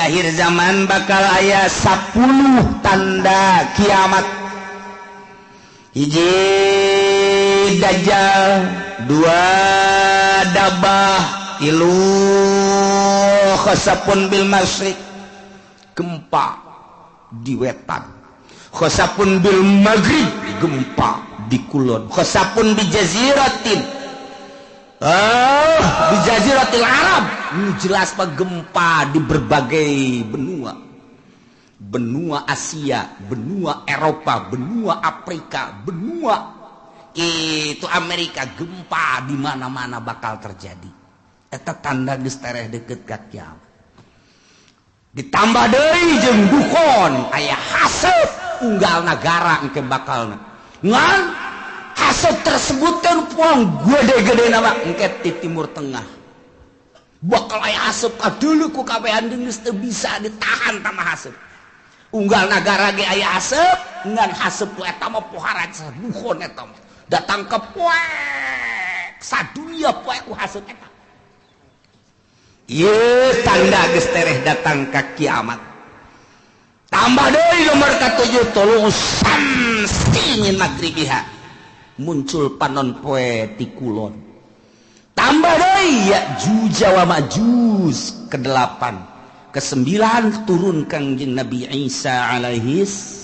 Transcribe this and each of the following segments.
akhir zaman bakal aya 10 tanda kiamat. Hiji dajjal, 2 dabah, 3 khasapun bil masyriq, gempa di wetan, khasapun bil maghrib, gempa di kulon, khasapun bi jaziratin, di jaziratil Arab. Ini jelas pak gempa di berbagai benua, benua Asia, benua Eropa, benua Afrika, benua itu Amerika, gempa di mana-mana bakal terjadi. Eta tanda geus tereh deukeut ka kiamat. Ditambah deui jeung dukon aya haseup unggal negara engke bakalna. Ngan haseup tersebut kan puang gede-gede nama engke di Timur Tengah. Bakal aya haseup kadeuleu ku kabehan geus teu bisa ditahan tama haseup. Unggal negara ge aya haseup, ngan haseup eta mah pohara dukon eta mah. Datang ke poek sadunia poek ku haseup eta. Ieu tanda geus tereh datang ka kiamat. Tambah deui nomor ka-7 tulu'us samsi min magribiha. Muncul panon poe ti kulon. Tambah deui Ya'juj wa Ma'juj ke-8. Ke-9 turun Kangjeng Nabi Isa alaihis.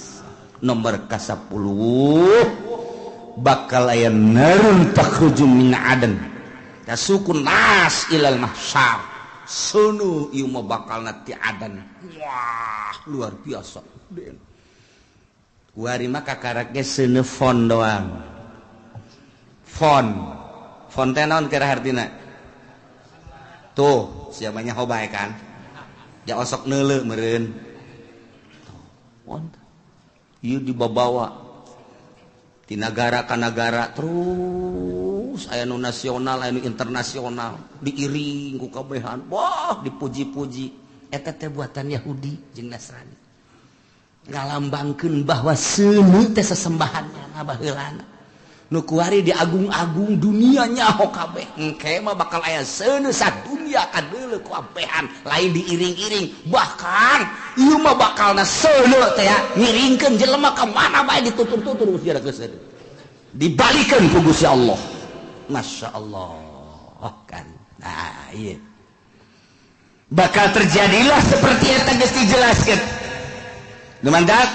Nomor ka-10 bakal aya narun takhruju min adan. Tasukun nas ilal mahsyar. Sono ieu mah bakal ti adan. Wah, luar biasa. Kuari mah kakarake seuneu fon doang. Fon teh naon kira hartina? Tuh, siapanya hobae kan? Ya osok neuleu meureun. Fon. Ieu dibawa ti negara ka negara terus aya nu nasional aya nu internasional diiring ku kabehan. Wah, dipuji-puji. Eta teh buatan Yahudi jeung Nasrani. Ngalambangkeun bahwa seuneu teh sesembahanna baheulana. Nu kuari diagung-agung dunia nyaho kabeh. Engke mah bakal aya seuneu sadunya kadeuleu ku abehan lain diiring-iring. Bahkan ieu mah bakalna seuneu teh ngiringkeun jelema ka mana bae ditutur-tutur geus geus. Dibalikeun ku Gusti Allah. Masya Allah kan. Nah, iya. Bakal terjadilah seperti yang tadi dijelaskan. Demandak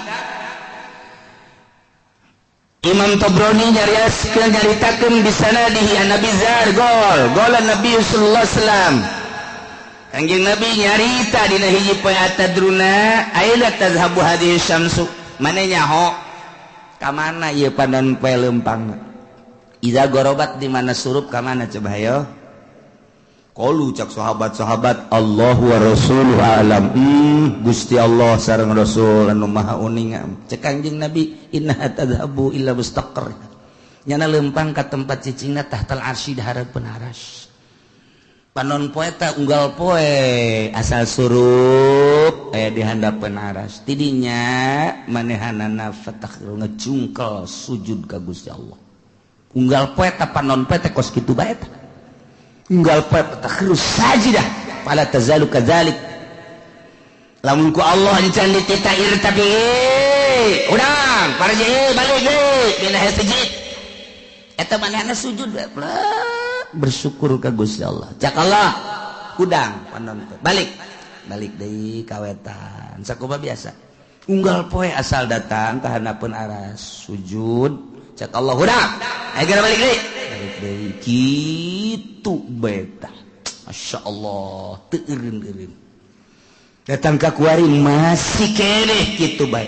Imam Tabrani nyaritakeun di sanadihi an Nabi Zar gol Nabi sallallahu alaihi wasallam. Kanjeng Nabi nyarita dina hiji poe atadruna aila tazhabu hadhihi syamsu. Mane nyaho ka mana ieu panon poe leumpang. Iza gorobat di mana surup ka mana coba hayo. Qalu cak sahabat-sahabat Allahu wa rasuluhu alam. Gusti Allah sareng Rasul anu maha uning. Cek Kanjeng Nabi inna tadhabu illa mustaqar. Nyana leumpang ka tempat cicingna tahtal arsy dihareupeun aras. Panon poe ta unggal poe asal surup aya di handapeun aras. Tidinya manehanana fatakhir ngejungkel sujud ka Gusti Allah. Unggal poe ta panon poe teh kos kitu bae ta. Unggal poe takhirus sajidah fala tazalu kadzalik. Lamun ku Allah encan dititair tapi urang parje balik deui dina sujud. Eta manehna sujud bersyukur ka Gusti Allah. Cak Allah kudang panon balik deui ka wetan. Sakumaha biasa. Unggal poe asal datang ka handapeun aras sujud cak Allah hudang. Aya balik deui. Kitu beta. Masya Allah teu eureun-eureun. Datang ka kuari masih keneh kitu bae.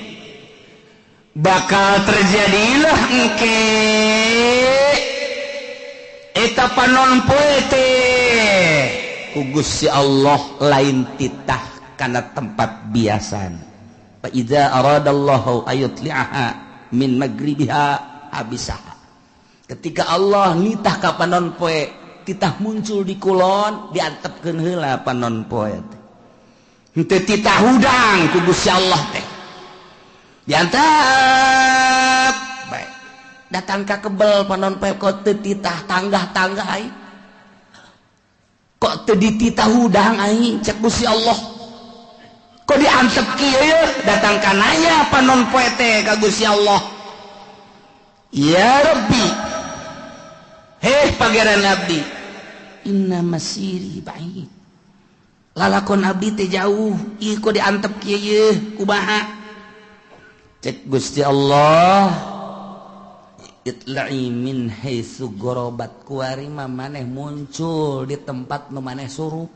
Bakal terjadilah engke eta panon poe teh ku Gusti Allah lain titah kana tempat biasan. Fa idza aradallahu ayutli'aha min magribiha abisaha. Ketika Allah nitah ka panon poe titah muncul di kulon diantepkeun heula panon poe teh. Henteu titah hudang ku Gusti Allah teh. Diantep bae. Datang ka kebel panon poe kok teu titah tanggah-tanggah ai. Kok teu dititah hudang ai cek Gusti Allah. kok diantep kieu datang kananya panon poe teh ka Gusti Allah. Ya Rabbi, heh pangeran abdi, inna masiri ba'id, lalakon abdi teh jauh, ieu kok diantep kieu kumaha? Cek Gusti Allah, itla'i min haitsu gorobat, kuari mah maneh muncul di tempat nu maneh suruh.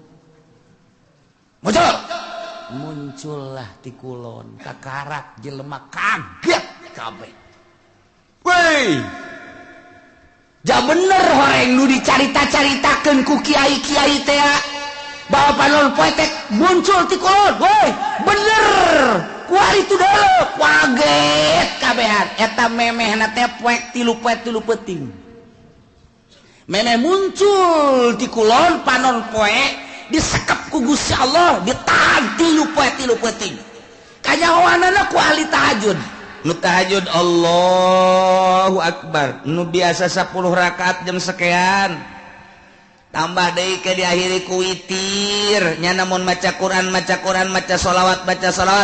Muncullah di kulon kakarak jelema kaget kabeh. Woi, ja bener horeng nu dicarita-caritakeun ku kiai-kiai teh bahwa panon poe teh muncul ti kulon. Woi, bener. Kuari itu dulu kaget kabehan eta memehna teh poek tilu peuting. Memeh muncul di kulon panon poe disekep ku Gusti Allah ditahan tilu peuting. Kanyahoanana ku ahli tahajud. Nu tahajud Allahu Akbar, nu biasa 10 rakaat jam sekian. Tambah deui ke diakhiri ku witir, nya namun maca Quran, maca sholawat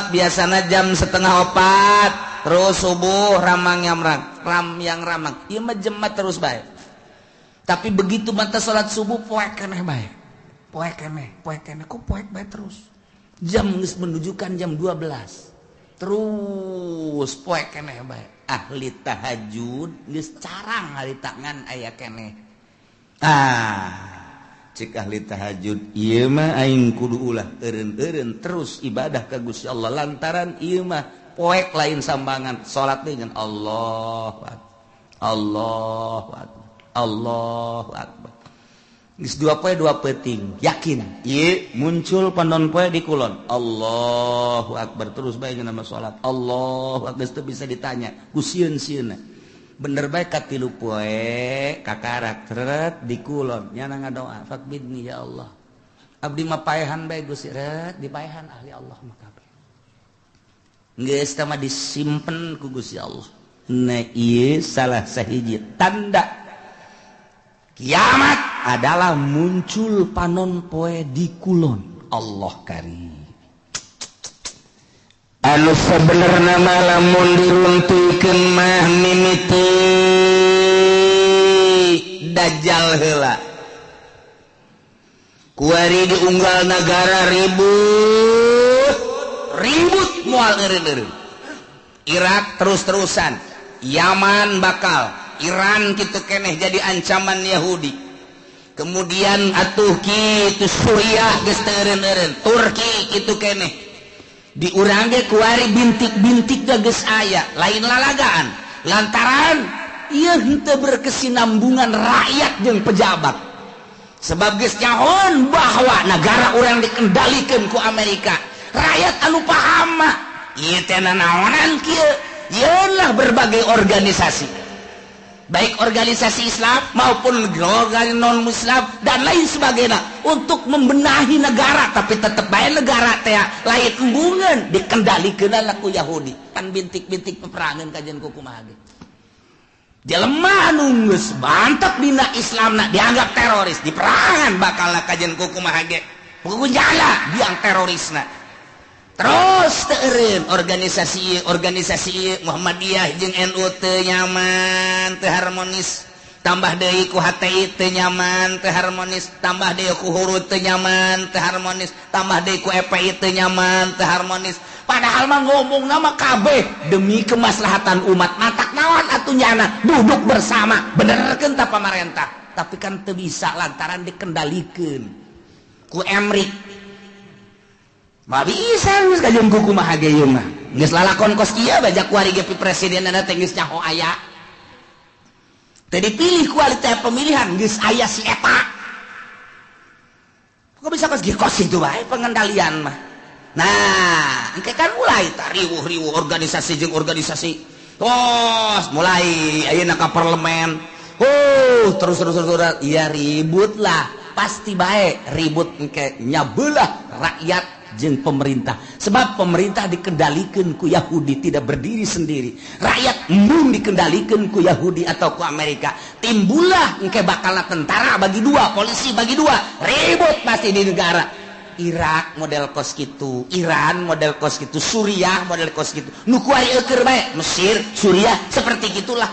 biasana jam 3:30. Terus subuh ramang ramang. Ieu mah jemaat terus bae. Tapi begitu mata salat subuh poek keneh bae. Poek keneh kok poek bae terus. Jam geus menunjukkan jam 12. Terus poek keneh bae. Ahli tahajud geus carang hari tangan aya keneh. Cik ahli tahajud ieu mah aing kudu ulah eureun-eureun terus ibadah ka Gusti Allah lantaran ieu mah poek lain sambangan salat dengan Allahu Akbar. Allahu Akbar. Geus dua peuting yakin ieu muncul panon poe di kulon Allahu Akbar terus bae nama salat Allahu Akbar teu bisa ditanya ku sieun-sieunna. Bener baik katilu poe kakarak teret di kulon nyana ngadoa fakbidni ya Allah abdi mah paehan bae Gusti ret dipaehan ahli Allah mah kabeh geus teh mah disimpen ku Gusti Allah. Nah ieu salah sahiji tanda kiamat adalah muncul panon poe di kulon Allah karim. Anu sebenarnya lamun diruntuikeun mah mimiti dajjal heula. Kuari diunggal negara ribut moal eureun-eureun. Irak terus-terusan, Yaman bakal, Iran kitu keneh jadi ancaman Yahudi. Kemudian atuh kitu Suriah geus teu eureun-eureun, Turki kitu keneh. Diurang ge kuari bintik-bintik geus aya lain lalagaan lantaran ieu henteu berkesinambungan rakyat jeung pejabat sebab geus nyahoan bahwa negara urang dikendalikeun ku Amerika rakyat anu paham mah ieu teh naonan kieu yeunlah berbagai organisasi baik organisasi Islam maupun organisasi non Muslim dan lain sebagainya untuk membenahi negara tapi tetap bae negara teh lain embungeun dikendalikeun ku Yahudi kan bintik-bintik peperangan kajian kumaha ge jelema anu geus mantep dina Islamna dianggap teroris diperangan bakalna kajian kumaha ge pokoknya jala biang terorisna terus teureun organisasi Muhammadiyah jeung NU teu nyaman teu harmonis tambah deui ku HTI teu nyaman teu harmonis tambah deui ku Hurut teu nyaman teu harmonis tambah deui ku EPI teu nyaman teu harmonis padahal mah ngomongna mah kabeh demi kemaslahatan umat matak naon atuh nyana duduk bersama benerkeun ta pamarentah tapi kan teu bisa lantaran dikendalikeun ku Emrik. Ma bisa geus kajian kuku mah hage ieu mah. Geus lalakon kos ieu baja kuari ge presidenna teh geus nyaho aya. Teh dipilih ku ahli teh pemilihan geus aya si eta. Kok bisa kos kos itu bae pengendalian mah. Nah, engke kan mulai tah riweuh-riweuh organisasi jeung organisasi. Tos mulai ayeuna ka parlemen. Terus iya ribut lah. Pasti bae ribut engke nyabelah rakyat jeung pemerintah sebab pemerintah dikendalikan ku Yahudi tidak berdiri sendiri rakyat embung dikendalikan ku Yahudi atau ku Amerika timbullah engke bakalna tentara bagi dua polisi bagi dua ribut pasti di negara Irak model kos gitu, Iran model kos gitu, Suriah model kos gitu, nu kuari eukeur bae Mesir, Suriah seperti gitulah.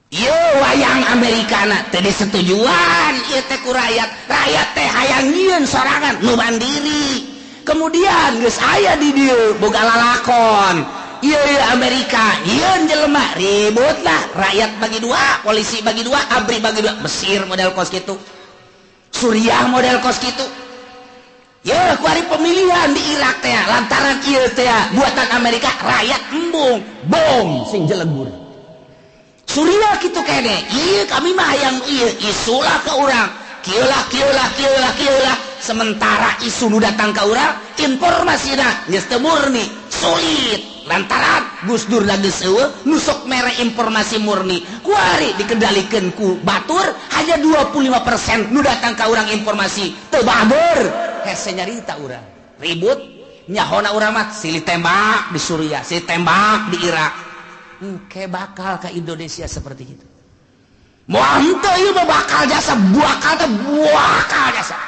Ieu wayang Amerikana teu disetujuan ieu teh ku rakyat teh hayang nyieun sorangan nu mandiri. Kemudian geus aya di dieu boga lalakon. Ieu Amerika, nyieun jelema ribut lah, rakyat bagi dua, polisi bagi dua, ABRI bagi dua. Mesir model kos gitu. Suriah model kos gitu. Ya, kuari pemilihan di Irak teh lantaran ieu teh buatan Amerika, rakyat embung, bom sing jelebur. Suriah kitu kene. Ieu kami mah hayang ieu isulah ke urang. Kieulah. Sementara isu nu datang ka urang, informasina geus teu murni, sulit. Lantaran Gus Dur lagi seueuh nusok mere informasi murni kuari dikendalikeun ku batur hanya 25% nu datang ka urang informasi teu baber hese nyarita urang ribut nyahona urang mah silih tembak di Suriah silih tembak di Irak engke bakal ka Indonesia seperti itu moal teu ieu bakal jasa bakal jasa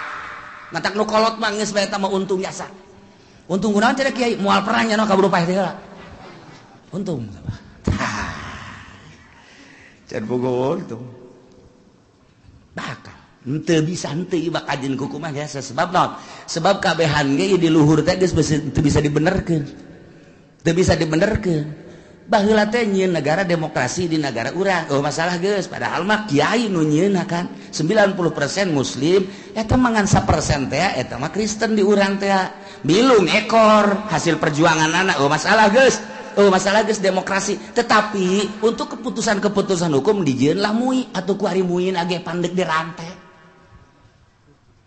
matak nu kolot mah geus bae eta mah untung jasa untung kunaon cenah kiai moal perang nya ka berupa teh untung can boga untung bakal henteu bisa henteu ieu kajian kuku mah biasa sebab naon sebab kabehan ge di luhur teh geus teu bisa dibenerkeun baheula teh nyieun negara demokrasi di negara urang masalah geus padahal mah kiai nu nyieunna kan 90% muslim eta mangan 1% teh eta mah Kristen di urang teh bilung ekor hasil perjuangan anak masalah geus demokrasi tetapi untuk keputusan hukum dijieun lah mui atau kuari muin age pandek dirantai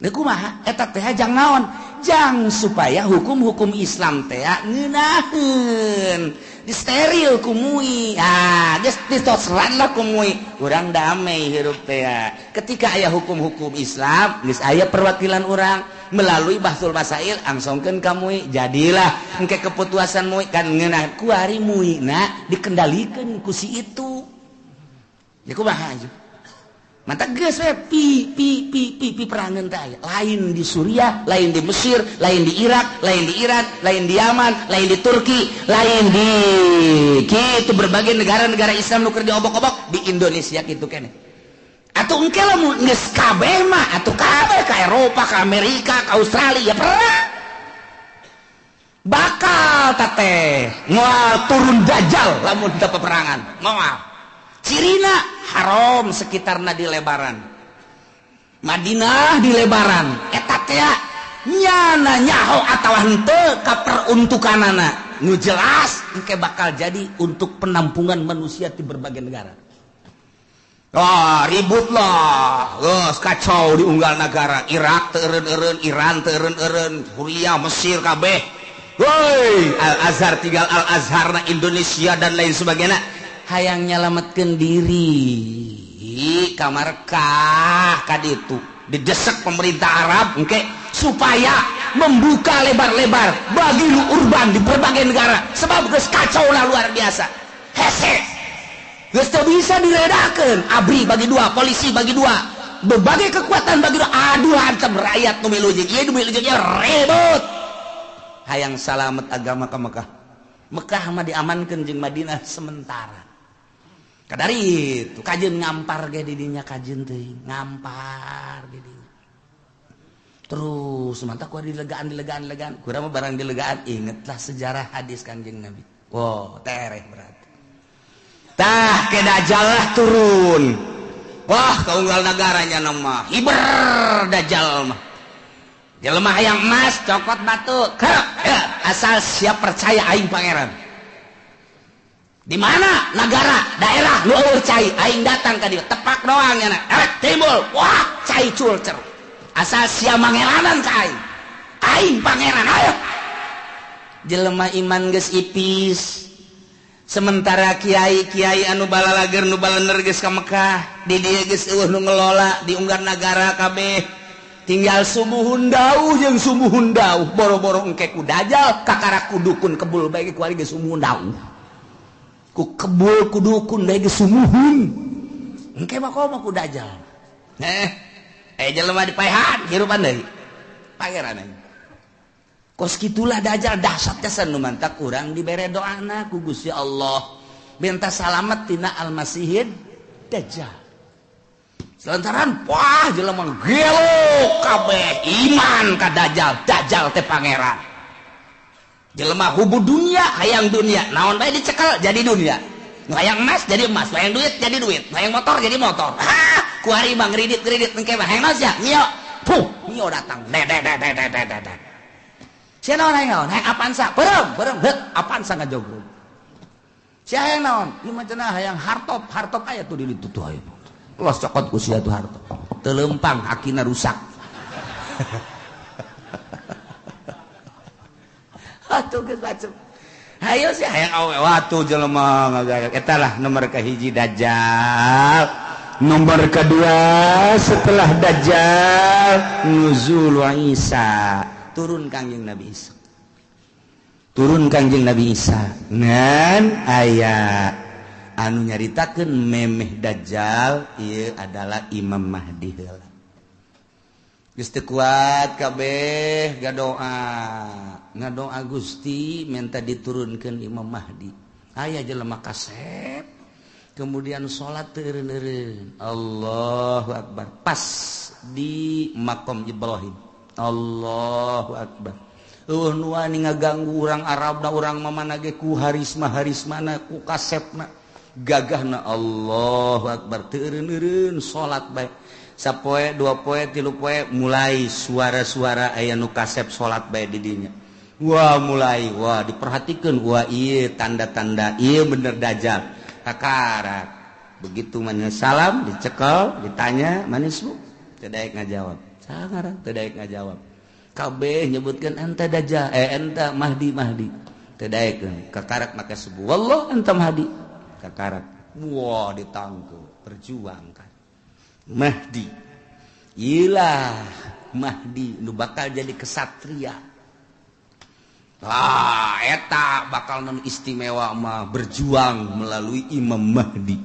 kumaha eta teh jang naon jang supaya hukum Islam teh ngeunaheun disteril ku mui geus ditosran lah ku mui urang damai hirup teh ketika aya hukum Islam geus aya perwakilan urang melalui bahsul masail angsongkeun ka mui jadilah engke keputusan mui kan ngeunah kuari muina dikendalikeun ku si itu ya kumaha aju mantap geus we pi perangan teh lain di Suriah lain di Mesir lain di Irak lain di Iran lain di Yaman lain di Turki lain di kitu berbagai negara-negara Islam nu keur diobok-obok di Indonesia kitu keneh atuh engke lamun geus kabeh mah atuh kabeh ka Eropa ka Amerika ka Australia ya perang bakal teh moal turun dajal lamun teu peperangan moal cirina haram sekitarna di lebaran Madinah di lebaran eta teh nyana nyaho atawa henteu ka peruntukanana nu jelas engke bakal jadi untuk penampungan manusia di berbagai negara. Ribut lah geus kacau di unggal negara Irak teu eureun-eureun Iran teu eureun-eureun Suriah Mesir kabeh woi Al-Azhar tinggal Al-Azhar na Indonesia dan lain sebagainya hayang nyalametkeun diri ka markah ka ditu didesak pemerintah Arab engke supaya membuka lebar-lebar bagi lu urban di berbagai negara sebab geus kacau lah luar biasa hese geus teu bisa diredakeun ABRI bagi dua polisi bagi dua berbagai kekuatan bagi dua aduh hantem rakyat nu milu jeung ieu nu milu jeung ribut hayang salamet agama ka Mekah mah diamankeun jeung Madinah sementara kadari itu kajeun ngampar ge di dinya kajeun teuing ngampar di dinya terus mantap kudu dilegaan kurang mah barang dilegaan ingetlah sejarah hadis Kanjeng Nabi wow tereh berarti tah ke dajal lah turun wah kaunggal negaranya nama hiber dajal mah jelema hayang emas cokot batu asal siap percaya aing pangeran di mana negara daerah lu cai aing datang ka dieu tepak doang nya timbul wah cai culcer asal sia mangeranan ka aing pangeran ayo jelema iman geus ipis sementara kiai anu balalager nu balener geus ka Mekah di dieu geus eueuh nu ngelola di unggar nagara kabeh tinggal sumuhun dauh jeung sumuhun dauh boro-boro engke ku dajal kakara kudukun kebul bae ku ari geus sumuhun dauh ku kebul kudukun bae geus sumuhun engke mah komo ku dajal jelema dipaehan hirupan deui pangeran kos gitulah dajal dahsyat jasan nu mantak urang dibere doana ku Gusti Allah benta salamet tina al-masihid dajjal selantaran wah jelema gelo kabeh iman ka dajjal teh pangeran jelema hubu dunia hayang dunia naon bae dicekel jadi dunia hayang emas jadi emas hayang duit jadi duit hayang motor jadi motor ku hari bang ngridit engke mah hayang naon sia mio puh mio datang de sia naon hayang Avanza berem heut Avanza ngajogrog sia hayang naon ieu mah cenah hayang hartop aya tuh di ditu tuh aya los cokot ku sia tuh hartop teu leumpang akina rusak atuh geus bacem hayo sih hayang awe watu jelema ngagayag eta lah nomor kahiji dajjal nomor kedua setelah dajjal nuzul Isa turun kangjeng Nabi Isa ngan aya anu nyaritakeun memeh dajjal ieu adalah Imam Mahdi heula geus teu kuat kabeh ngadoa Gusti minta diturunkeun Imam Mahdi aya jelema kasep kemudian salat teureun-eureun Allahu Akbar pas di maqam Ibrahim Allahu Akbar nu wani ngaganggu urang Arabna urang mamana ge ku harismana ku kasepna gagahna Allahu Akbar teureun-eureun salat bae sapoe dua poe tilu poe mulai suara-suara aya nu kasep salat bae di dinya wah mulai diperhatikeun wah ieu tanda-tanda ieu bener dajjal kakarak begitu mana salam dicekel ditanya manis bu teu daek ngajawab sangarang teu daek ngajawab kabeh nyebutkeun enta dajjal enta Mahdi teu daek kakarak make sebu wallah enta Mahdi kakarak wah ditangkeu perjuangkan Mahdi ilah Mahdi nu bakal jadi kesatria eta bakal non istimewa mah berjuang melalui Imam Mahdi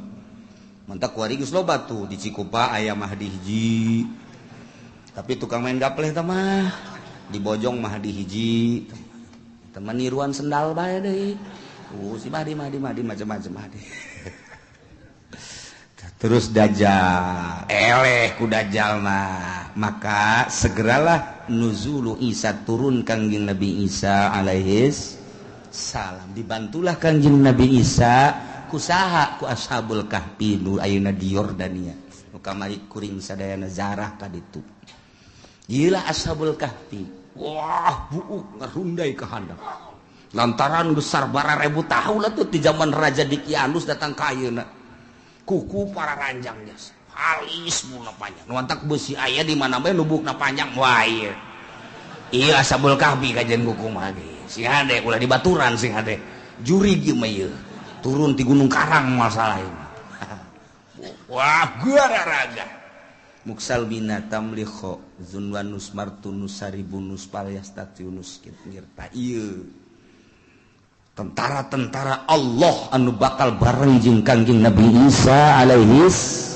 mantak wari geus loba tuh di Cikupa aya Mahdi hiji tapi tukang main gapleh teh mah di Bojong Mahdi hiji teman niruan sendal bae deui si Mahdi macam-macam Mahdi terus dajjal eleh ku dajjal maka segeralah nuzulu Isa turun kangjeng Nabi Isa alaihis salam dibantulah kangjeng Nabi Isa kusaha ku ashabul kahfi nu ayeuna di Yordania nu kamari kuring sadayana zarah ka ditu ieu ashabul kahfi wah buuk ngarundai ka handap lantaran besar bara 1000 tahun lah tuh di zaman Raja Dikianus datang ka ayeuna kuku para ranjang jas halis muna panjang nuantak besi aya di mana bae lubukna panjang wah ieu ashabul kahfi kajian kuku mah sing hade ulah di baturan sing hade juri ge mah ieu turun di Gunung Karang masalah ini wah gararaga muksal bina tamlikho zunwanus martunus saribunus palyastatiunus ngirta ieu tentara-tentara Allah anu bakal bareng jeung kangjeng Nabi Isa alaihis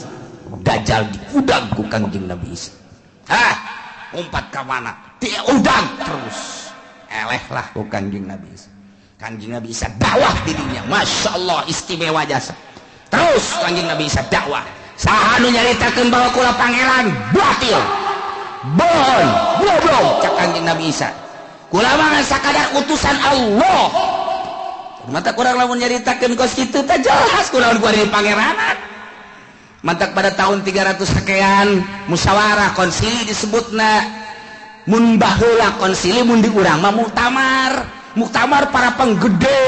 dajjal diudag ku kangjeng Nabi Isa umpat ka mana dia udag terus eleh lah ku kangjeng Nabi Isa kangjeng Nabi Isa dakwah di dunia Masya Allah istimewa jasa terus kangjeng Nabi Isa dakwah saha nu nyaritakeun bahwa kula pangeran batil bohong goblok cak kangjeng Nabi Isa kula mah sakadar utusan Allah mata kurang lamun nyaritakeun kos kitu teh jelas kunaon ku ari pangeranan mantak pada tahun 300 sekian musyawarah konsili disebutna mun baheula konsili mun di urang mah muktamar para penggede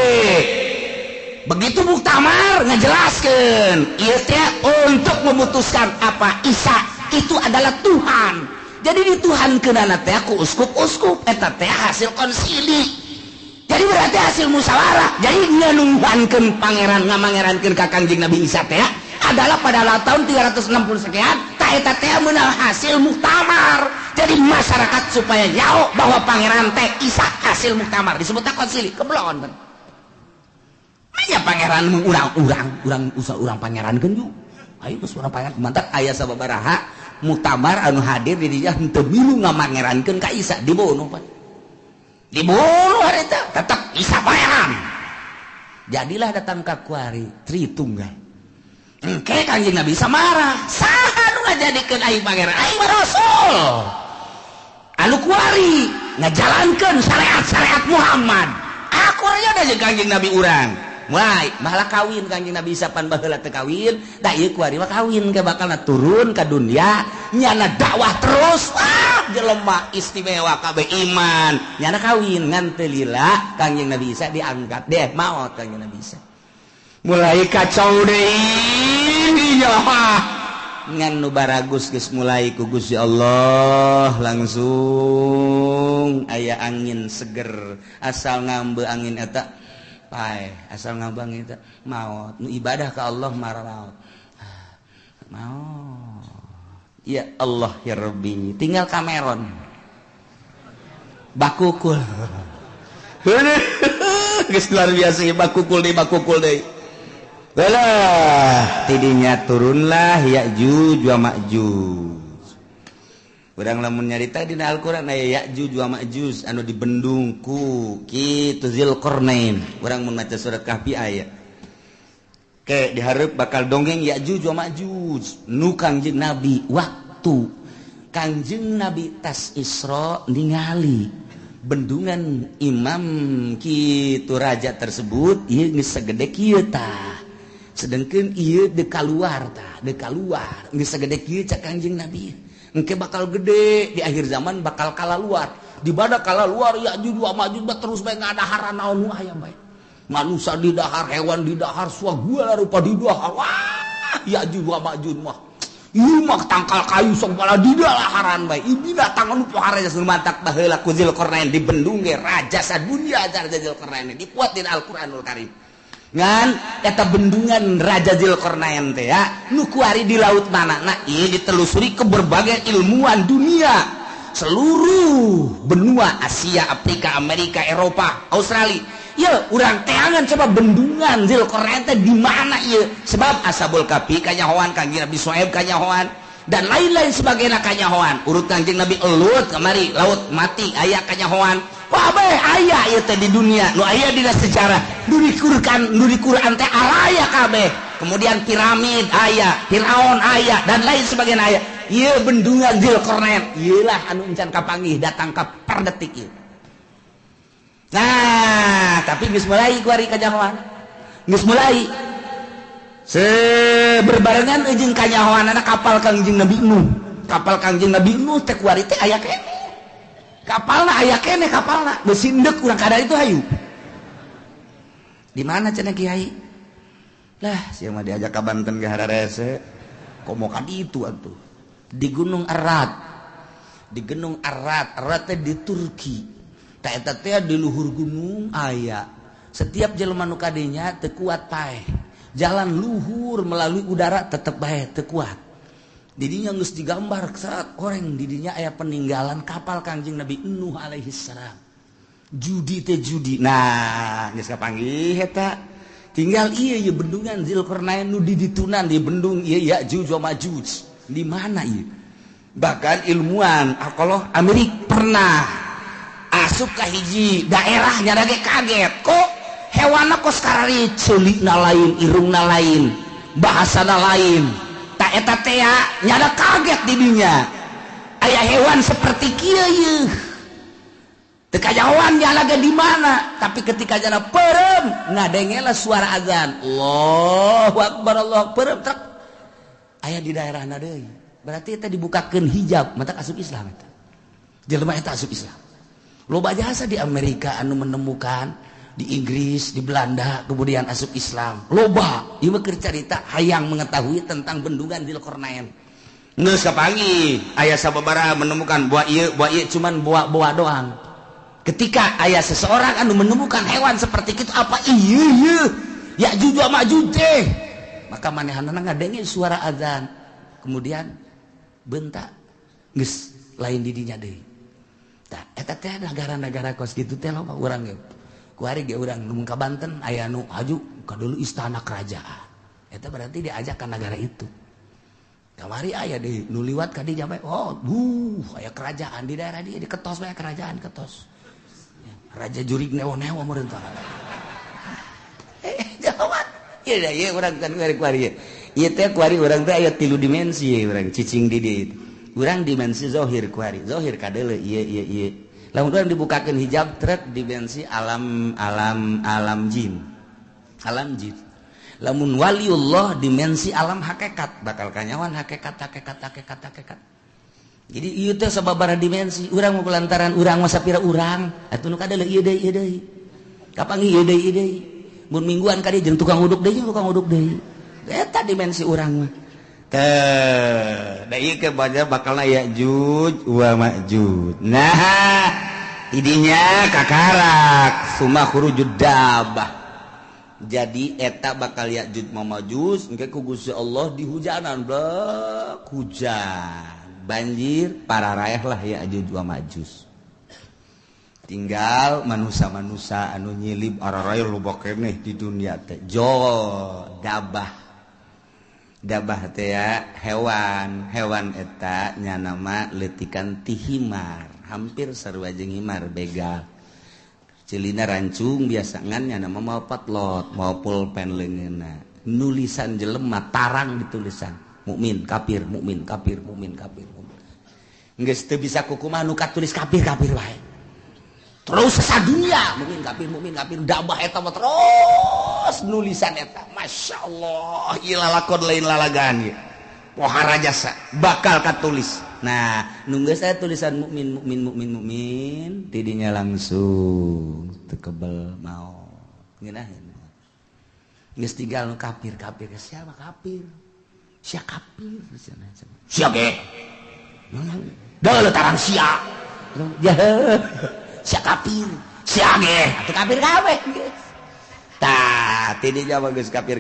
begitu muktamar ngejelaskeun ieu teh untuk memutuskan apa Isa itu adalah Tuhan jadi dituhankeunana teh ku uskup-uskup eta teh hasil konsili. Jadi berarti hasil musyawarah. Jadi nganunghankeun pangeran ngamangerankeun ka Kangjeng Nabi Isa teh adalah pada tahun 360 sekian ta eta teh meunang hasil muktamar. Jadi masyarakat supaya nyaho bahwa pangeran teh Isa hasil muktamar disebutna konsili keblon. Aya pangeran urang pangerankeun ju. Ayo geus urang pangeran mantap aya sababaraha mutamar anu hadir di dinya henteu milu ngamangerankeun ka Isa dibunuh Pak. Dibunuh harita tetap Isa bayang. Jadilah datang ka kuari Tritunggal. Engke Kangjeng Nabi samarah. Saha nu ngajadikeun aing pangeran? Aing mah rasul. Anu kuari ngajalankeun syariat Muhammad. Akurnya da jeung Kangjeng Nabi urang. Mulai malah kawin Kangjeng Nabi sapan baheula teu kawin, da ieu kuari mah kawin ke bakalna turun ka dunia, nyana dakwah terus. Jelema istimewa kabeh iman. Nyana kawin ngan teu lila Kangjeng Nabi Isa diangkat deh maot Kangjeng Nabi Isa. Mulai kacau deui nya. Ngan nu baragus geus mulai ku Gusti Allah langsung aya angin seger asal ngambe angin eta pae asal ngambe angin eta maot nu ibadah ka Allah marah maot ya Allah ya Rabbi tinggal Cameron bakukul geus luar biasa bakukul deui Belah tidinya turunlah Ya'juj wa Ma'juj. Urang lamun nyarita dina Al-Qur'an aya Ya'juj wa Ma'juj anu dibendung ku kitu Zulkarnain. Urang mun maca surat Kahfi aya. Ke dihareup bakal dongeng Ya'juj wa Ma'juj nu Kangjeng Nabi waktu Kangjeng Nabi tas Isra ningali bendungan imam kitu raja tersebut ieu geus sagede kieu tah. Sedangkan iya dekaluar nggak segede kieu cak Kangjeng Nabi engke bakal gede di akhir zaman bakal kalaluar di badak kalaluar Ya'juj wa Ma'juj terus bae ngadaharan naon nu aya bae manusia di dahar hewan di dahar segala rupa di dahar wah Ya'juj wa Ma'juj mah ieu mah tangkal kayu sok bala di daharan bae ieu binatang anu pohara geus mantak baheula ku Zulkarnain di bendung ge raja sadunya raja Zulkarnain dipuat dina Al-Qur'anul Karim ngan eta bendungan Raja Zulkarnain teh ya nu kuari di laut mana nah ieu ditelusuri ke berbagai ilmuwan dunia seluruh benua Asia, Afrika, Amerika, Eropa, Australia. Ya urang teangan coba bendungan Zulkarnain teh di mana ieu sebab Ashabul Kahfi kanyahoan Kangjeng Nabi Syuaib kanyahoan dan lain-lain sebagainya kanyahoan urut Kangjeng Nabi Elut kamari laut mati aya kanyahoan wabeh aya ieu teh di dunia nu aya dina sejarah nu di Quran teh araya kabeh kemudian piramid aya Firaun aya dan lain sebagainya aya ieu bendungan Zulkarnain ieulah anu encan kapanggih datang ka per detik ieu nah tapi geus mulai kuari kanyahoan geus mulai berbarengan jeung kanyahoanana kapal Kangjeng Nabi Nuh kapal Kangjeng Nabi Nuh teh kuari teh aya kene kapalna aya kene kapalna geus sindek urang kada itu hayu di mana cenah Kiai lah sia mah diajak ka Banten ge hararese komo ka ditu atuh di Gunung Arad teh di Turki tah eta teh di luhur gunung aya setiap jelema nu kadinya teu kuat paeh jalan luhur melalui udara tetep bae teu kuat didinya geus digambar saat orang didinya aya peninggalan kapal Kangjeng Nabi Nuh alaihi salam judi nah geus kapanggih eta tinggal ieu bendungan Zulkarnain nu di ditunan di bendung ieu Ya'juj wa Ma'juj di mana ieu bahkan ilmuwan kalau Amerika pernah asup ka hiji daerah nya ge kaget kok hewanna kos karari ceulikna lain irungna lain bahasana lain tak eta teh nyada kaget di dinya aya hewan seperti kieu yeuh teu kajawan nya lagi di mana tapi ketika jana perem ngadengela suara azan Allahu akbar Allahu akbar trek aya di daerahna deui berarti eta dibukakeun hijab mata asup Islam eta jelema eta asup Islam loba jasa di Amerika anu menemukan di Inggris, di Belanda, kemudian asup Islam. Loba, ieu mah keur carita hayang mengetahui tentang bendungan Zulkarnain. Geus kapanggih aya sababaraha menemukan buah ieu cuman buah doang. Ketika aya seseorang anu menemukan hewan seperti itu apa ieu Ya'juj wa Ma'juj teh. Maka manehanna ngadenge suara azan. Kemudian bentak geus lain di dinya deui. Tah eta teh negara-negara kos kitu teh loba urang ge. Kuari ge urang nu ka Banten aya nu haju ka dulu istana kerajaan eta berarti diajak ka negara itu kamari aya deh nu liwat ka dinya bae aya kerajaan di daerah dia diketos bae kerajaan ketos raja jurig newo-newo meureun tah jawab ieu da ieu urang kan kuari ieu teh kuari urang teh aya 3 dimensi urang cicing di dieu urang dimensi zahir kuari zahir kadeuleu ieu lamun urang dibukakeun hijab trek dimensi alam jin lamun waliullah dimensi alam hakikat bakal kanyawan hakikat jadi ieu teh sababaraha dimensi urang mah lantaran urang mah sapira urang atuh nu kadeuleu ieu deui kapanggih ieu deui mun mingguan ka dieu jeung tukang uduk deui eta dimensi urang mah teh da ieu ke bakalna Ya'juj wa Ma'juj nah idinya kakarak summa khurujud dabbah jadi eta bakal Ya'juj wa Ma'juj engke ku Gusti Allah dihujanan blek hujan banjir pararaeh lah Ya'juj wa Ma'juj tinggal manusia-manusia anu nyilib ararae loba keneh di dunia teh dabah teh ya hewan eta nya nama letikan ti himar hampir sarua jeung himar begal cilina rancung biasangan nya nama mau patlot mau pulpen leungeunna nulisan jelema tarang ditulisan mukmin kafir geus teu bisa kukumaha nu katulis kafir wae terus sadunya mukmin kafir dabah eta mah terus nulisan eta masyaallah ieu lalakon lain lalagaan ieu pohara jasa bakal katulis nah nu geus aya tulisan mukmin tidinya langsung teu kebel mau ngeunaheun geus tinggal nu kafir siapa kafir sia ge da tarang sia sia kafir sia ge atuh kafir kabeh tah tidinya mah geus kafir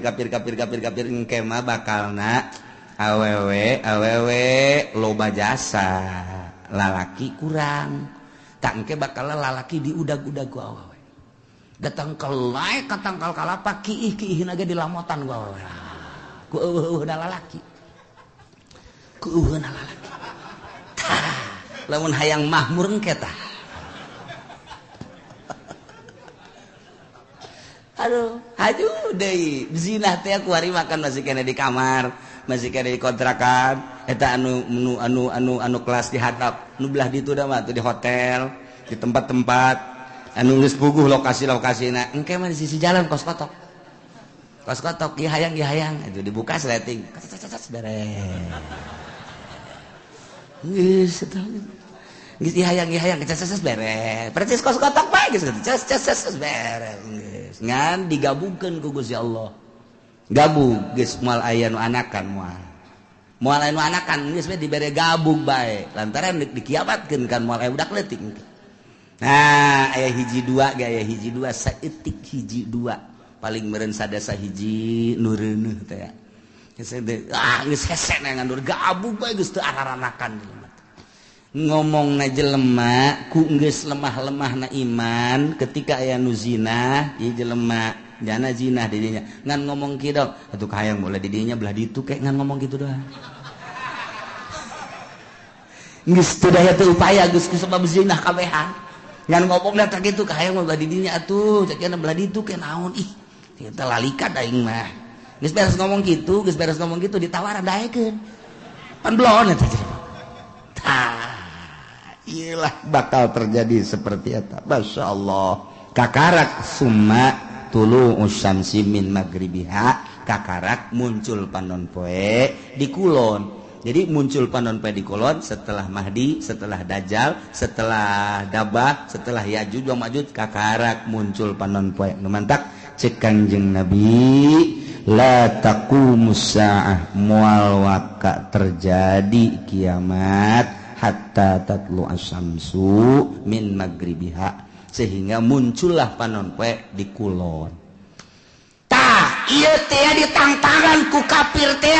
engke mah bakalna awewe loba jasa lalaki kurang tak engke bakal lalaki diudag-udag ku awewe datang kelai katangkal kalapa kiih ge dilamotan ku awewe ku eueuhna lalaki tah lamun hayang mahmur engke tah aduh haju deui zina teh kuari makan masih kena di kamar masih kena di kontrakan eta anu kelas di hadap nu belah ditu da mah di hotel di tempat-tempat anu geus puguh lokasi-lokasina engke mah di sisi jalan kos kotok ieu hayang itu dibuka sleting beres geus eta geus hayang beres percis kos kotok bae geus beres geus ngan digabungkeun ku Gusti Allah gabung geus moal aya nu anakan moal aya nu anakan geus we dibere gabung bae lantaran dikiamatkeun kan moal aya budak leutik nah aya hiji dua saeutik hiji dua paling meureun sadasa hiji nu reuneuh teh geus hese ngandur gabung bae geus teu araranakan ngomongna jelema ku geus lemah-lemahna iman ketika aya nu zina ieu jelema jana zina di dinya ngan ngomong kieu dong atuh hayang mulai di dinya belah ditu kek ngan ngomong kitu doang geus teu daya teu upaya geus ku sebab zina kabehan ngan ngomongna teh kitu hayang belah di dinya atuh cekeuna belah ditu ke naon ih kita lalikan aing mah geus beres ngomong kitu ditawaran daekeun pan blon eta iyalah bakal terjadi seperti itu masyaallah kakarak summa tulu usyamsi min maghribiha kakarak muncul panon poe di kulon jadi muncul panon poe di kulon setelah Mahdi setelah Dajjal setelah Dabah setelah Ya'juj wa Ma'juj kakarak muncul panon poe nu mantak cek Kangjeng Nabi la taqumus saah moal waka terjadi kiamat hatta tatlu asyamsu min maghribiha sehingga muncullah panon poe di kulon tah ieu teh ditangtangan ku kafir teh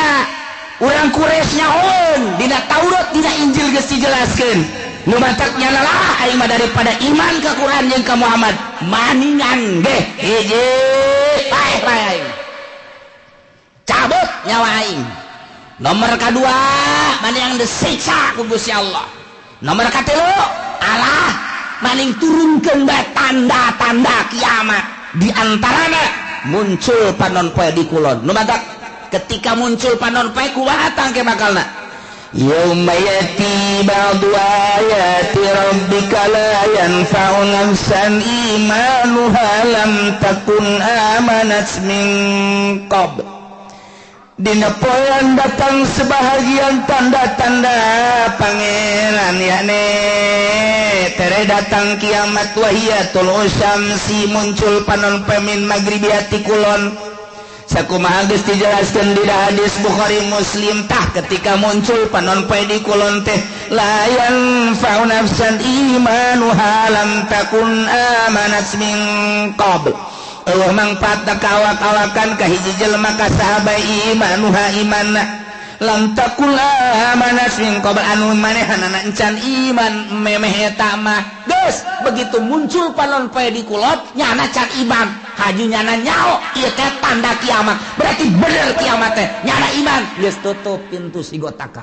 urang Quraisy nyahoeun dina Taurat dina Injil geus dijelaskeun nu matak nyanalah aing mah daripada iman ka Quran jeung ka Muhammad maningan ge hiji bae aing cabut nyawa aing Nomor kedua mana yang disiksa ku Gusti Allah. Nomor katilu Allah maning turunkeun bae tanda-tanda kiamat. Di antarana muncul panon poe di kulon. Nu matak ketika muncul panon poe kumaha tangke bakalna. Yauma yati ba'du ayati rabbika la yanfa'u nafsan imanuha lam takun amanat min qabl. Dina poean datang sebahagian tanda-tanda pangeran yakni tere datang kiamat wahiyatul usyamsi muncul panon pemin maghribiati kulon. Sakumaha geus dijelaskeun di hadis Bukhari Muslim tah ketika muncul panon poe di kulon teh la yanfa'u nafsan imanuha lam takun amanat min qabl. Allah mangpaat kawak-kawakan ka hiji jelema ka sahabat imanuha imanna lam takul amanat min qabl anu manehanana encan iman memeh eta mah geus begitu muncul panon poe di kulon nyana can iman haji nyana nyao ieu teh tanda kiamat berarti bener kiamat teh nyana iman geus tutup pintu sigotaka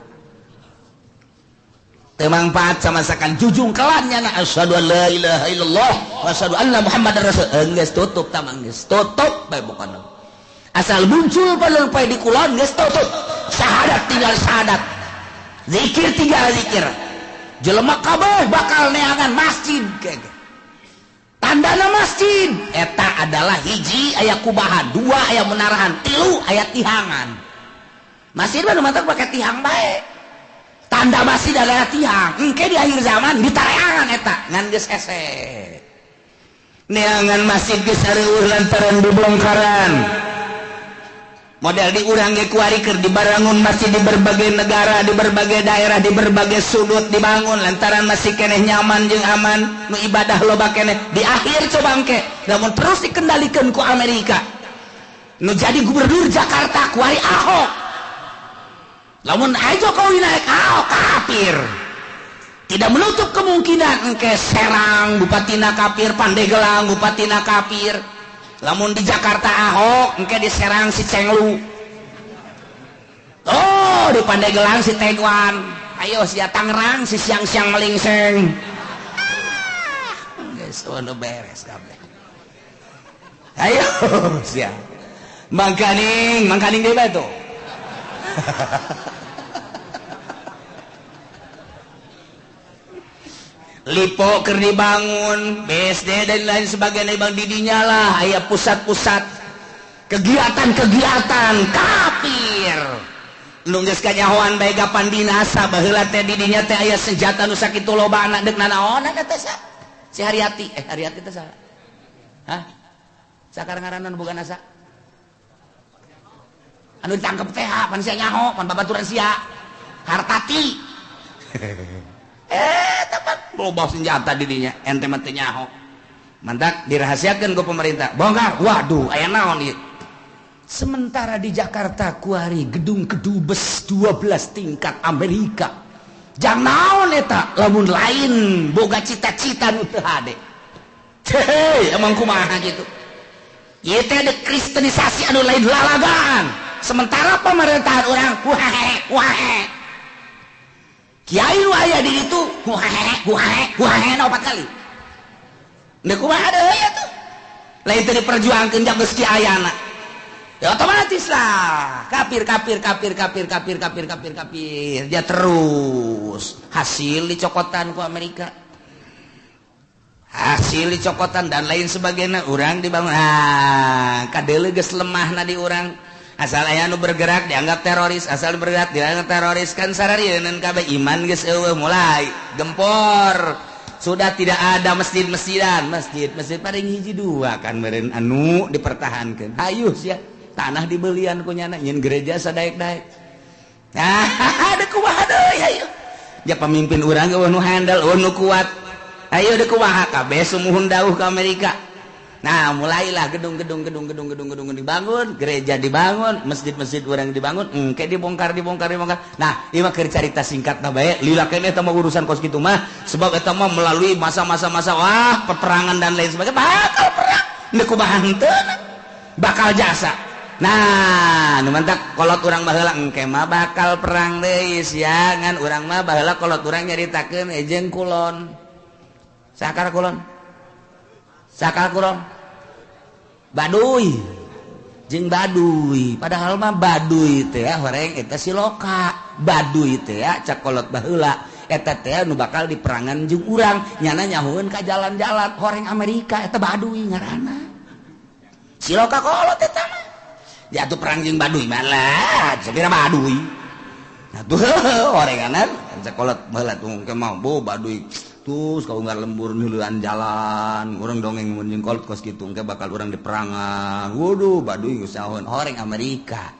teu mangpaat samasakan jujung kelan nyana asyhadu an la ilaha illallah wa asyhadu anna muhammadar rasul geus tutup tamang geus tutup bae bukan asal muncul panon poe di kulon geus tutup syahadat tinggal syahadat zikir tinggal zikir jelema kabeh bakal neangan masjid tandana masjid eta adalah hiji aya kubahan dua aya menarahan tilu aya tihangan masjid mah mantak pake tihang bae tanda masjid adalah tihang engke di akhir zaman ditareangan eta ngan geus ese neangan masjid geus areueuh lantaran dibongkaran model di urang ge kuari keur dibangun masjid di berbagai negara di berbagai daerah di berbagai sudut dibangun lantaran masih keneh nyaman jeung aman nu ibadah loba keneh di akhir coba engke lamun terus dikendalikeun ku Amerika nu jadi gubernur Jakarta kuari Ahok lamun aya Jokowi naik Ahok kafir tidak menutup kemungkinan engke Serang bupatina kafir Pandeglang bupatina kafir lamun di Jakarta Ahok engke di Serang si Cenglu oh di Pandeglang si Tegwan ayo si Tangerang si siang-siang melingseng guys udah beres kabeh ayo sia mangkaning ge bae tuh Lipo keur dibangun BSD dan lain sebagainya bang didinya lah aya pusat-pusat kegiatan-kegiatan kafir nu geus kanyahoan bae gapan dinasa baheula teh didinya teh aya senjata nu sakitu lobana deuk nanaonan eta si Haryati Haryati teh saha hah sakarang-aranna boga nasa anu ditangkep teh pan sia nyaho pan babaturan sia Hartati tepat loba senjata didinya ente mah teu nyaho mantak dirahasiakeun ku pemerintah bongkar waduh aya naon ieu sementara di Jakarta kuari gedung kedubes 12 tingkat Amerika jang naon eta lamun lain boga cita-cita nu teu hade hei emang kumaha gitu ieu teh ada kristenisasi anu lain lalagaan sementara pemerintahan urang kuahe kiai nu aya di ditu kuahe na 4 kali da kumaha deui atuh lain teu diperjuangkeun jak geus kiayana ya otomatis lah kafir dia terus hasil dicokotan ku Amerika hasil dicokotan dan lain sebagainya urang dibangun kadeuleu geus lemahna di urang asal aya nu bergerak dianggap teroris asal bergerak dianggap teroris kan sararieun kabeh iman geus eueuh mulai gempor sudah tidak ada masjid-masjidan masjid paling hiji dua kan meureun anu dipertahankeun hayu sia tanah dibelian ku nyana nyeun gereja sadaek-daek ada kumaha deui hayu ja pamimpin urang ge nu handal nu kuat ayo deuk kumaha kabeh sumuhun dawuh ka Amerika. Nah mulailah gedung-gedung dibangun, gereja dibangun, masjid-masjid orang dibangun, kayak dibongkar. Nah ini mah cerita singkat bae, lila kene eta mah urusan kos kitu mah, sebab eta mah melalui masa-masa peperangan dan lain sebagainya, bakal perang, neku bahan bakal jasa. Nah nu mantak kolot urang baheula engke mah bakal perang deui sia ngan urang mah baheula kolot urang nyaritakeun ejeung kulon sakar kulon baduy jeung baduy padahal mah baduy teh horeng eta siloka baduy teh cak kolot baheula eta teh nu bakal diperangan jeung urang nyana nyahoeun ka jalan-jalan horeng Amerika eta baduy ngaranna siloka kolot eta mah ya tuh perang jeung baduy malah sabira baduy atuh horenganan cak kolot baheula tuh ke mau baduy terus kau nggak lembur nuluan jalan orang dongeng mun jeung kolot kos kitu engke bakal urang diperangan waduh baduy usahawan horeng Amerika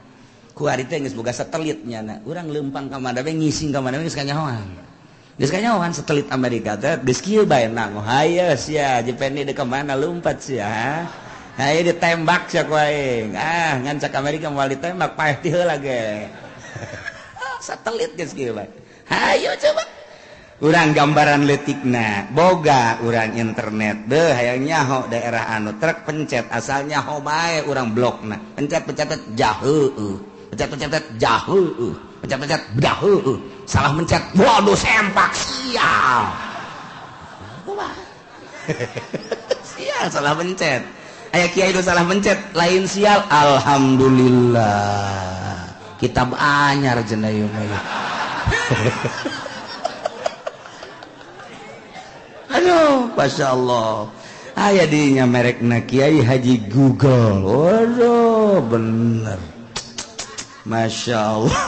ku ari teh geus boga satelit nyana urang leumpang ka mana we ngising ka mana we geus kanyahoan satelit Amerika teh geus kieu bae nang haye sia jepeni deuk ka mana lompat sia haye ditembak sia ku aing ngan cak Amerika moal ditembak paeh ti heula ge satelit geus kieu bae hayo coba urang gambaran letikna boga urang internet deh hayang nyaho daerah anu trek pencet asal nyaho bae urang blokna pencet jaheueuh pencet jaheueuh pencet daheueuh salah mencet waduh sempak sial sial salah mencet aya kiai do salah mencet lain sial alhamdulillah kitab anyar cenah ieu mah aduh Masya Allah aya dinya merekna Kiai Haji Google waduh bener Masya Allah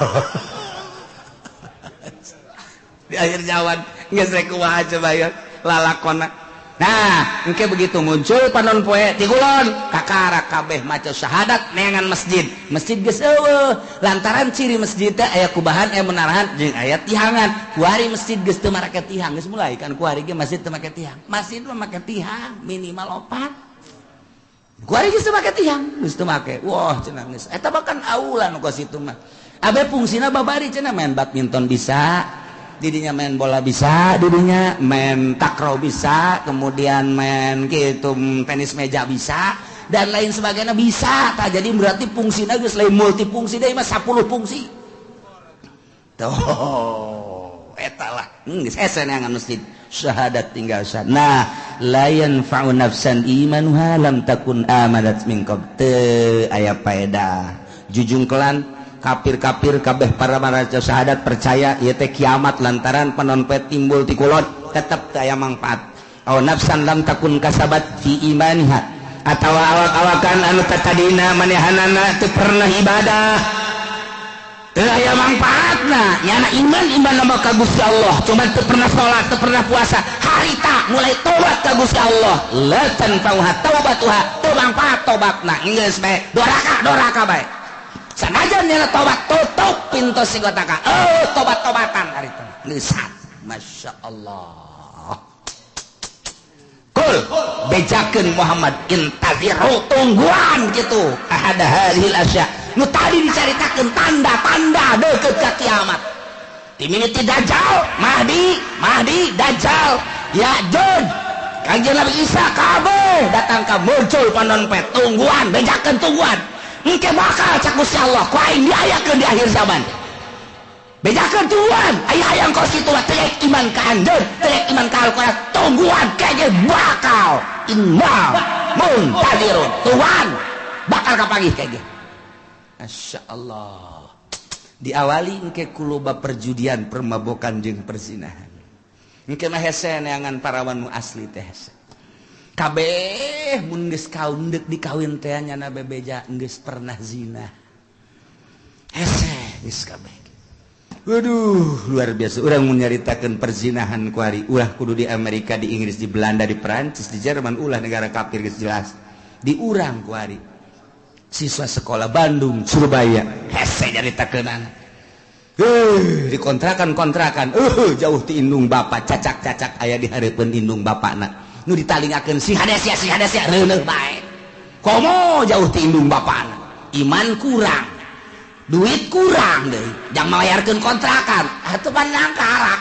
di akhir jawan geus rek kumaha coba ya lalakonna nah engke begitu muncul panon poe ti kulon kakara kabeh maca syahadat neangan masjid geus eueuh lantaran ciri masjid teh aya kubahan aya menarahan jeung aya tihangan ku hari masjid geus teu make tihang geus mulai kan ku hari ge masjid teu make tihang masjid mah make tihang minimal 4 ku hari geus teu make tihang geus teu make wah cenah geus eta bahkan aula nu ka situ mah abe fungsina babari cenah main badminton bisa didinya main bola bisa, didinya main takraw bisa, kemudian main gitu tenis meja bisa, dan lain sebagainya bisa. Tak jadi berarti fungsinya geus lain multifungsi deh mah 10 fungsi. Tuh, eta lah. Geus esen yang masjid syahadat tinggal syahadat. Nah, la yanfa'u nafsan imanuha lam takun amanat min qabl. Teu aya paedah. Jujungkelan kafir-kafir kabeh para maca syahadat percaya ieu teh kiamat lantaran panonpet timbul ti kulon tetep teu aya mangpaat aw nafsan lam takun kasabat fi imaniha atawa awak-awakan anu tadina manehanana teu pernah ibadah teu aya mangpaatna nyana iman nama ka Gusti Allah cuma teu pernah salat teu pernah puasa harita mulai tobat ka Gusti Allah la tanfa'uha taubatuha teu mangpaat tobatna geus bae doraka bae sanajan nyana tobat tutup pintu sigotaka tobat-tobatan hari itu ngeusat Masya Allah kul bejakeun Muhammad intaziru tungguan gitu ahada hadhil asya nu tadi dicaritakeun tanda-tanda deukeut ka kiamat diminiti dajjal mahdi dajjal ya'juj kanjeng Nabi Isa kabeh datang ka muncul panonpet tungguan bejakeun tungguan engke bakal cak Gusti Allah ku aing diayakeun di akhir zaman bejakeun tuan aya hayang kos kitu teh iman ka anjeun teh iman ka Al-Qur'an tungguan kege bakal inna muntadirun tuan bakal kapanggih kege Masya Allah diawali engke kuloba perjudian permabokan jeung perzinahan engke mah hese neangan parawan nu asli teh hese kabeh mun geus kaundek dikawin teh nyana bebeja geus pernah zina hese geus kabeh waduh luar biasa urang mun nyaritakeun perzinahan ku ari ulah kudu di Amerika di Inggris di Belanda di Perancis di Jerman ulah negara kafir geus jelas di urang ku ari siswa sekolah Bandung Surabaya hese nyaritakeunana di kontrakan jauh ti indung bapak cacak aya di hareupeun indung bapakna nu ditalingakeun si hadasya reuneuh bae komo jauh ti indung bapana iman kurang duit kurang deui jang mayarkeun kontrakan atuh pandang karak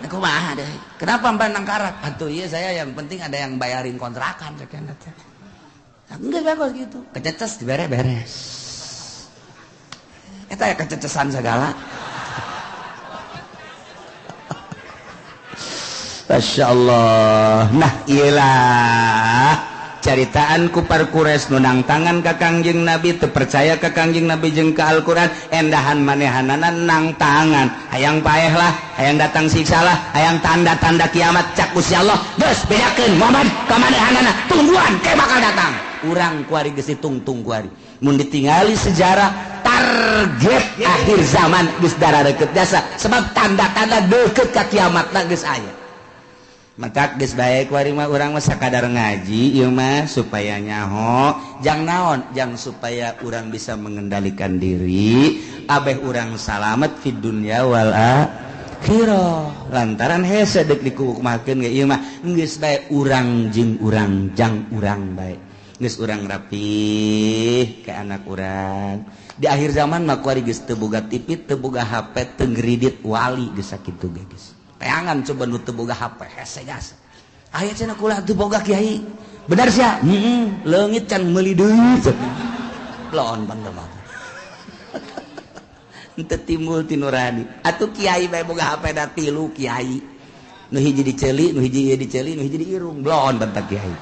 kumaha deui kenapa pandang karak atuh ieu saya yang penting ada yang bayarin kontrakan cenah teh Enggak bagus gitu. Kececes beres-beres. Eta ya kececesan segala. Masya Allah. Nah iyalah caritaan kupar Quraisy nunang tangan ka Kangjeng Nabi teu percaya ka Kangjeng Nabi jeung ka Al-Qur'an endahan manehanana nang tangan hayang paeh lah hayang datang siksa lah hayang tanda-tanda kiamat cak Gusti Allah geus bedakeun Muhammad ka manehanana tungguan ke bakal datang urang kuari geus ditungtung kuari mun ditingali sejarah target akhir zaman geus darareukeut jasa sebab tanda-tanda deukeut ka kiamatna geus aya. Maka geus bae kuari mah urang mah sakadar ngaji ieu mah supaya nyaho jang naon jang supaya urang bisa mengendalikan diri abeh urang salamet fid dunya wal akhirah lantaran hese deuk dikukumakeun ge ieu mah geus bae urang jeung urang jang urang bae geus urang rapih ke anak urang di akhir zaman mah kuari geus teu boga TV teu boga HP teu ngridit wali geus sakitu ge geus teangan coba nu teu boga HP hese gas aya cenah kula teu boga kiai benar sia leungit can meuli deui laon pandema henteu timbul ti nurani atuh kiai bae boga HP da 3 kiai nu hiji diceuli nu hiji diceuli nu hiji diirung laon bantak kiai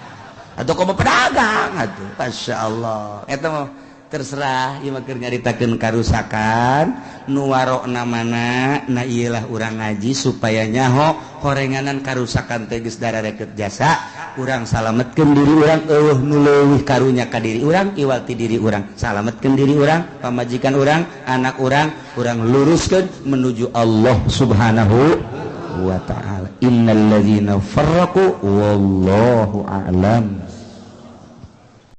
atuh komo pedagang atuh masyaallah eta mah terserah ieu mah keur nyaritakeun karusakan nu warokna mana na ieulah urang ngaji supaya nyaho horenganan karusakan teh geus darareukeut jasa urang salametkeun diri urang eueuh nu leuwih karunya ka diri urang iwal ti diri urang salametkeun diri urang pamajikan urang anak urang urang luruskeun menuju Allah Subhanahu wa taala innal ladzina farraqu wallahu a'lam.